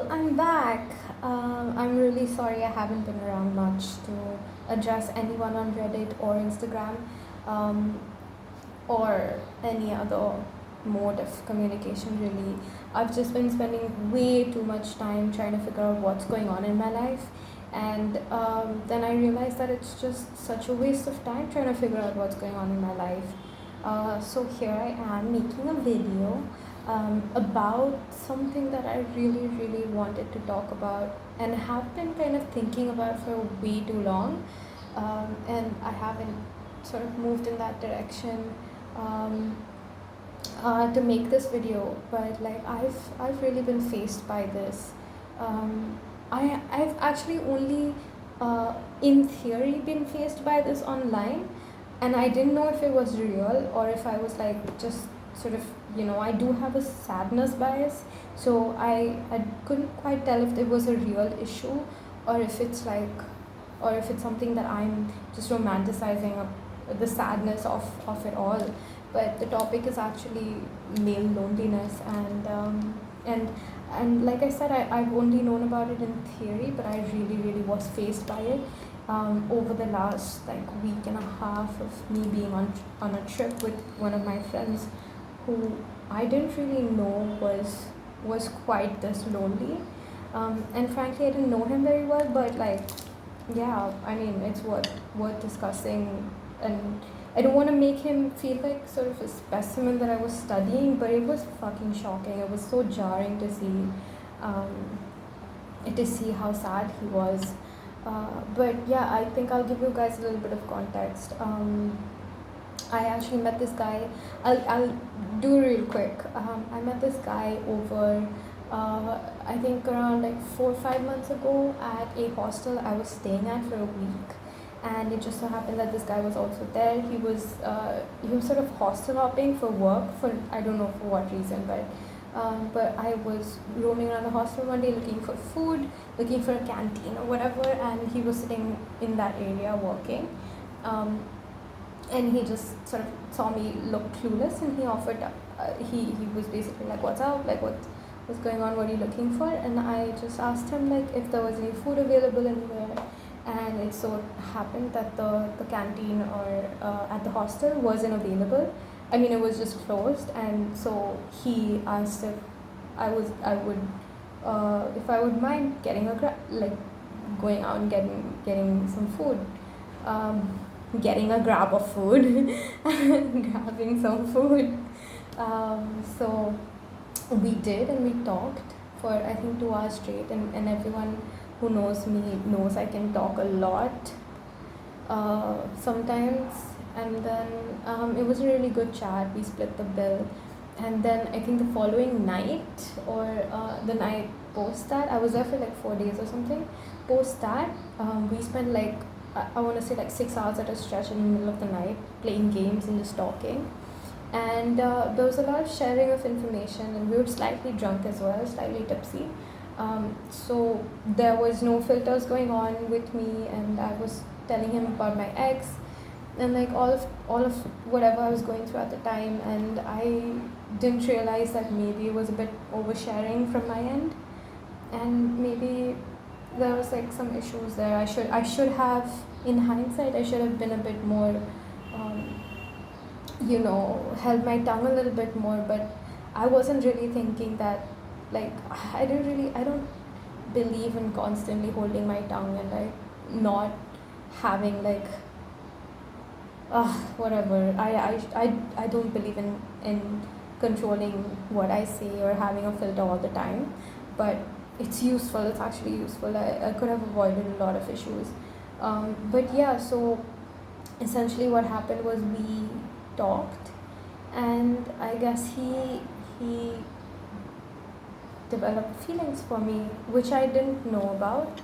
I'm back. I'm really sorry I haven't been around much to address anyone on Reddit or Instagram, um, or any other mode of communication, really. I've just been spending way too much time trying to figure out what's going on in my life. And then I realized that it's just such a waste of time trying to figure out what's going on in my life. So here I am making a video about something that I really, really wanted to talk about and have been kind of thinking about for way too long. And I haven't sort of moved in that direction um, to make this video, but like I've really been faced by this. Um, I've actually only in theory been faced by this online, and I didn't know if it was real or if I was like just sort of, I do have a sadness bias, so I couldn't quite tell if it was a real issue or if it's like or if it's something that I'm just romanticizing the sadness of it all. But the topic is actually male loneliness, and like I said, I've only known about it in theory, but I really, really was faced by it over the last like week and a half of me being on a trip with one of my friends who I didn't really know was quite this lonely. And frankly, I didn't know him very well, but like, yeah, I mean, it's worth discussing, and I don't want to make him feel like sort of a specimen that I was studying, but it was fucking shocking. It was so jarring um, to see how sad he was. But yeah, I think I'll give you guys a little bit of context. I actually met this guy. I'll do real quick. I met this guy over, I think around like 4 or 5 months ago at a hostel I was staying at for a week, and it just so happened that this guy was also there. He was sort of hostel hopping for work, for I don't know for what reason, but I was roaming around the hostel one day looking for food, looking for a canteen or whatever, and he was sitting in that area working. And he just sort of saw me look clueless, and he offered he was basically like, what's up, like what's going on, what are you looking for? And I just asked him like if there was any food available anywhere, and it so happened that the canteen or at the hostel wasn't available. I mean, it was just closed, and so he asked if I would mind getting like going out and getting some food, getting a grab of food, grabbing some food. So we did, and we talked for I think 2 hours straight, and everyone who knows me knows I can talk a lot sometimes. And then it was a really good chat. We split the bill, and then I think the following night or the night post that, I was there for like 4 days or something. Post that, we spent like I want to say like 6 hours at a stretch in the middle of the night playing games and just talking. And there was a lot of sharing of information, and we were slightly drunk as well, slightly tipsy. So there was no filters going on with me, and I was telling him about my ex and like all of whatever I was going through at the time, and I didn't realize that maybe it was a bit oversharing from my end, and maybe there was like some issues there. I should have, in hindsight, I should have been a bit more, um, held my tongue a little bit more. But I wasn't really thinking that, like, I don't believe in constantly holding my tongue and like not having like whatever. I don't believe in controlling what I say or having a filter all the time, but it's useful. It's actually useful. I could have avoided a lot of issues. But yeah, so essentially what happened was we talked, and I guess he developed feelings for me, which I didn't know about.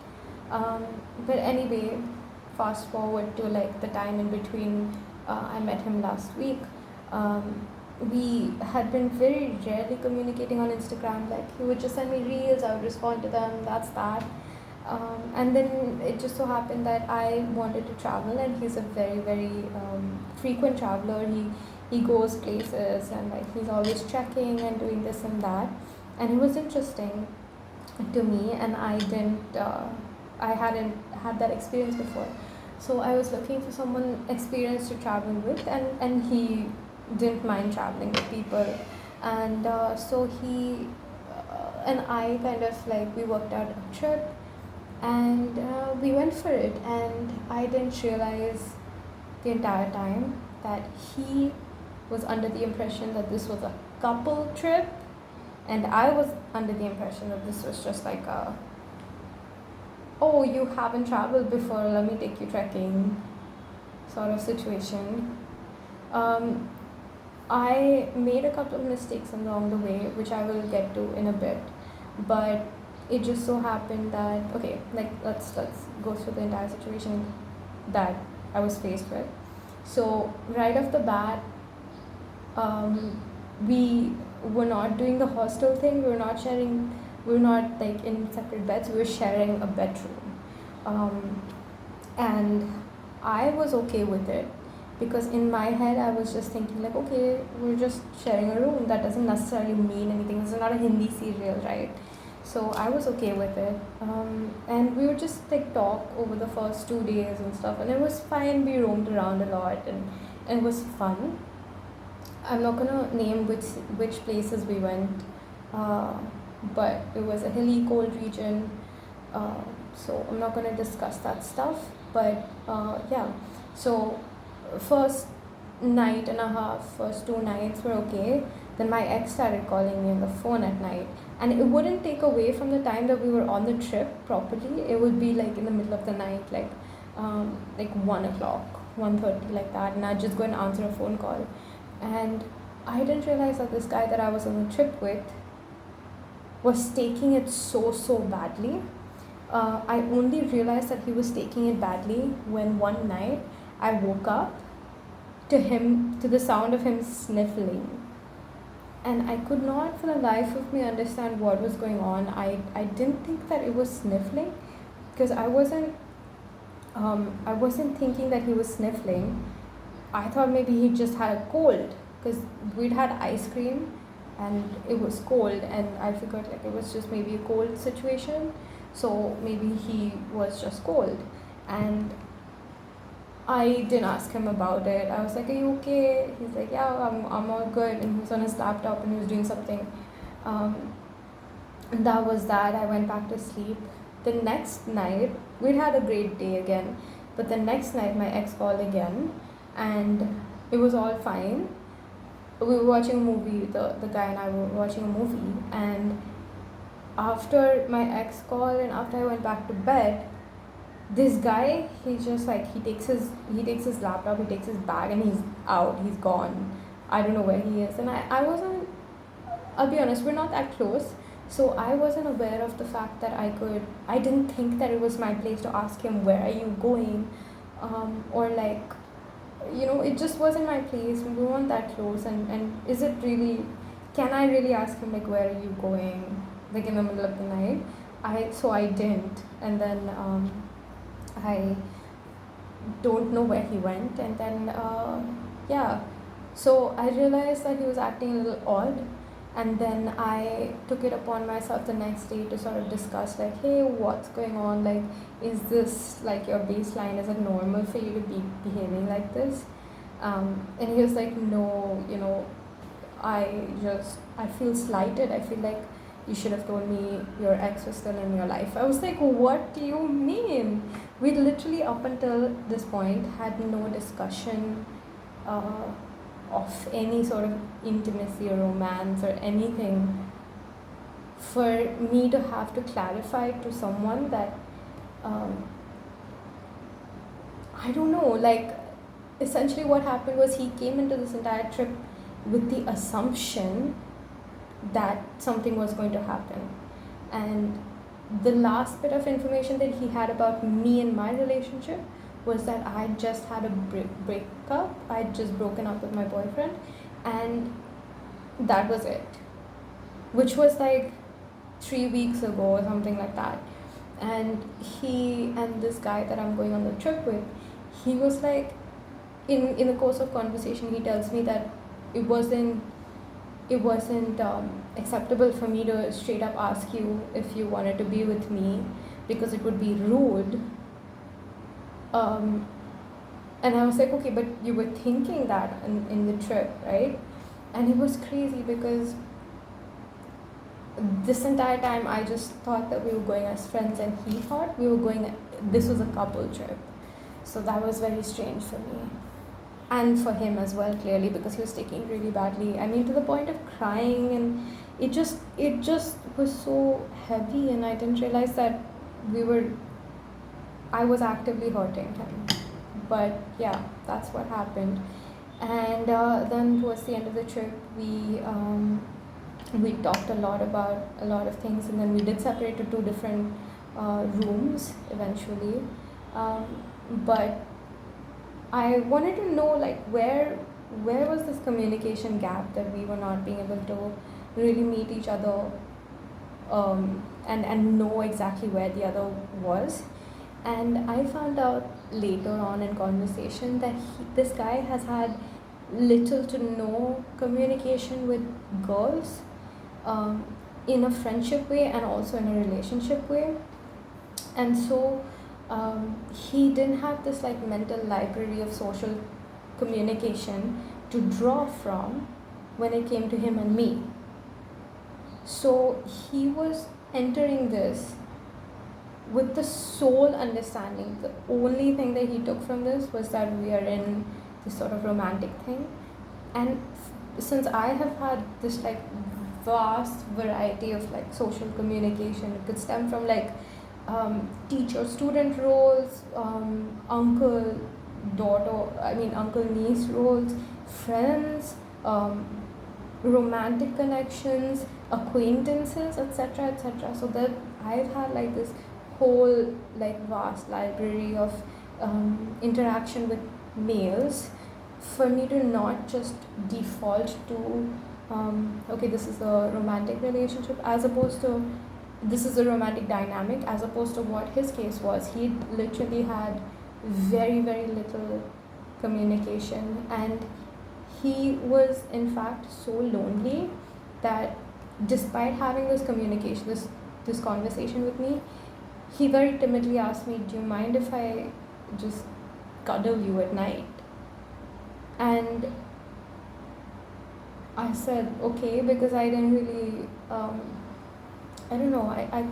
But anyway, fast forward to like the time in between, I met him last week. We had been very rarely communicating on Instagram. Like, he would just send me reels, I would respond to them, that's that. And then it just so happened that I wanted to travel, and he's a very, very frequent traveler. He goes places, and like he's always checking and doing this and that. And it was interesting. to me, and I hadn't had that experience before. So I was looking for someone experienced to travel with, and he didn't mind traveling with people. And so he and I kind of like, we worked out a trip, and we went for it. And I didn't realize the entire time that he was under the impression that this was a couple trip, and I was under the impression that this was just like a, oh, you haven't traveled before, let me take you trekking sort of situation. Um, I made a couple of mistakes along the way, which I will get to in a bit, but it just so happened that, okay, like let's go through the entire situation that I was faced with. So right off the bat, we were not doing the hostel thing. We were not like in separate beds. We were sharing a bedroom, and I was okay with it, because in my head I was just thinking like, okay, we're just sharing a room. That doesn't necessarily mean anything. This is not a Hindi serial, right? So I was okay with it, and we would just like talk over the first 2 days and stuff, and it was fine. We roamed around a lot, and it was fun. I'm not gonna name which places we went, uh, but it was a hilly, cold region. Uh, so I'm not gonna discuss that stuff. But yeah, so first night and a half, first 2 nights were okay. Then my ex started calling me on the phone at night, and it wouldn't take away from the time that we were on the trip properly. It would be like in the middle of the night, like 1 o'clock, 1:30, like that, and I'd just go and answer a phone call. And I didn't realize that this guy that I was on the trip with was taking it so badly. I only realized that he was taking it badly when one night I woke up to the sound of him sniffling, and I could not for the life of me understand what was going on. I didn't think that it was sniffling, because I wasn't thinking that he was sniffling. I thought maybe he just had a cold, because we'd had ice cream and it was cold, and I figured like it was just maybe a cold situation. So maybe he was just cold. And I didn't ask him about it. I was like, "Are you okay?" He's like, "Yeah, I'm all good." And he was on his laptop and he was doing something. Um, and that was that. I went back to sleep. The next night, we'd had a great day again. But the next night, my ex called again, and it was all fine. We were watching a movie, the guy and I were watching a movie, and after my ex called and after I went back to bed, this guy, he just like, he takes his laptop, he takes his bag, and he's out, he's gone. I don't know where he is. And I wasn't, I'll be honest, we're not that close. So I wasn't aware of the fact that I didn't think that it was my place to ask him, where are you going? Or like, it just wasn't my place. We weren't that close. And is it really, can I really ask him, like, where are you going? Like in the middle of the night? So I didn't. And then I don't know where he went. And then, yeah. So I realized that he was acting a little odd, and then I took it upon myself the next day to sort of discuss, like, hey, what's going on? Like, is this like your baseline? Is it normal for you to be behaving like this? And he was like, no, I feel slighted. I feel like you should have told me your ex was still in your life. I was like, what do you mean? We literally, up until this point, had no discussion of any sort of intimacy or romance or anything. For me to have to clarify to someone that, I don't know, like, essentially what happened was he came into this entire trip with the assumption that something was going to happen. And the last bit of information that he had about me and my relationship was that I just had a breakup. I'd just broken up with my boyfriend, and that was it. Which was like 3 weeks ago or something like that. And he and this guy that I'm going on the trip with, he was like, in the course of conversation, he tells me that it wasn't acceptable for me to straight up ask you if you wanted to be with me, because it would be rude. Um, and I was like, okay, but you were thinking that in the trip, right? And it was crazy because this entire time I just thought that we were going as friends, and he thought we were going, this was a couple trip. So that was very strange for me. And for him as well, clearly, because he was taking it really badly. I mean, to the point of crying, and it just was so heavy, and I didn't realize that I was actively hurting him. But yeah, that's what happened. And then towards the end of the trip, we talked a lot about a lot of things, and then we did separate to two different rooms eventually. But I wanted to know, like, where was this communication gap that we were not being able to really meet each other, and know exactly where the other was. And I found out later on in conversation that this guy has had little to no communication with girls, um, in a friendship way and also in a relationship way. And so he didn't have this like mental library of social communication to draw from when it came to him and me. So he was entering this with the sole understanding. The only thing that he took from this was that we are in this sort of romantic thing. And since I have had this like vast variety of like social communication, it could stem from like teacher student roles, uncle niece roles, friends, romantic connections, acquaintances, etc., etc. So that I've had like this whole like vast library of interaction with males, for me to not just default to okay, this is a romantic relationship, as opposed to this is a romantic dynamic, as opposed to what his case was. He literally had very, very little communication, and he was in fact so lonely that despite having this communication, this conversation with me, he very timidly asked me, do you mind if I just cuddle you at night? And I said okay, because I didn't really I don't know, I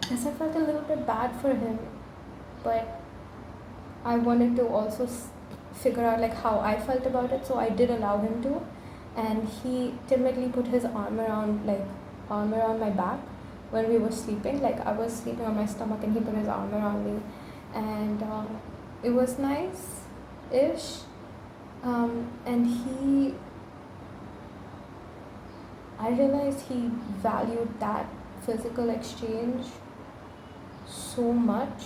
guess I felt a little bit bad for him, but I wanted to also figure out like how I felt about it, so I did allow him to. And he timidly put his arm around my back when we were sleeping. Like I was sleeping on my stomach, and he put his arm around me, and it was nice-ish. And I realized he valued that physical exchange so much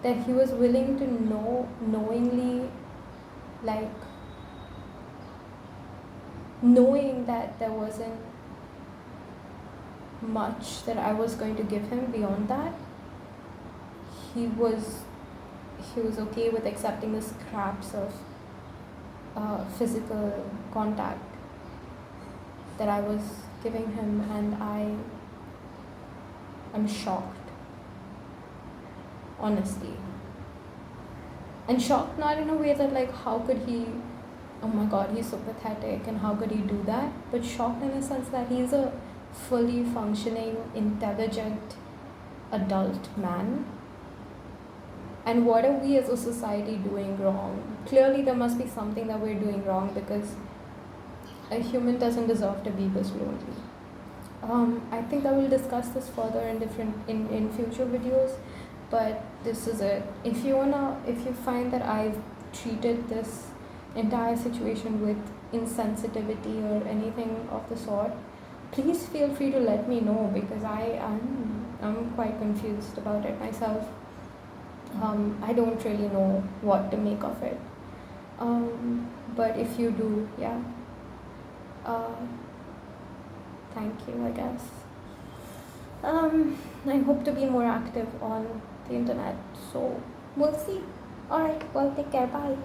that he was willing to knowingly, like, knowing that there wasn't much that I was going to give him beyond that. He was okay with accepting the scraps of physical contact that I was giving him, and I'm shocked, honestly. And shocked not in a way that like, how could he, oh my god, he's so pathetic and how could he do that, but shocked in the sense that he's a fully functioning, intelligent adult man. And what are we as a society doing wrong? Clearly there must be something that we're doing wrong, because a human doesn't deserve to be this lonely. I think I will discuss this further in future videos, but this is it. If you find that I've treated this entire situation with insensitivity or anything of the sort, please feel free to let me know, because I'm quite confused about it myself. I don't really know what to make of it. But if you do, yeah. Thank you, I guess. I hope to be more active on the internet, so we'll see. Alright, well, take care, bye.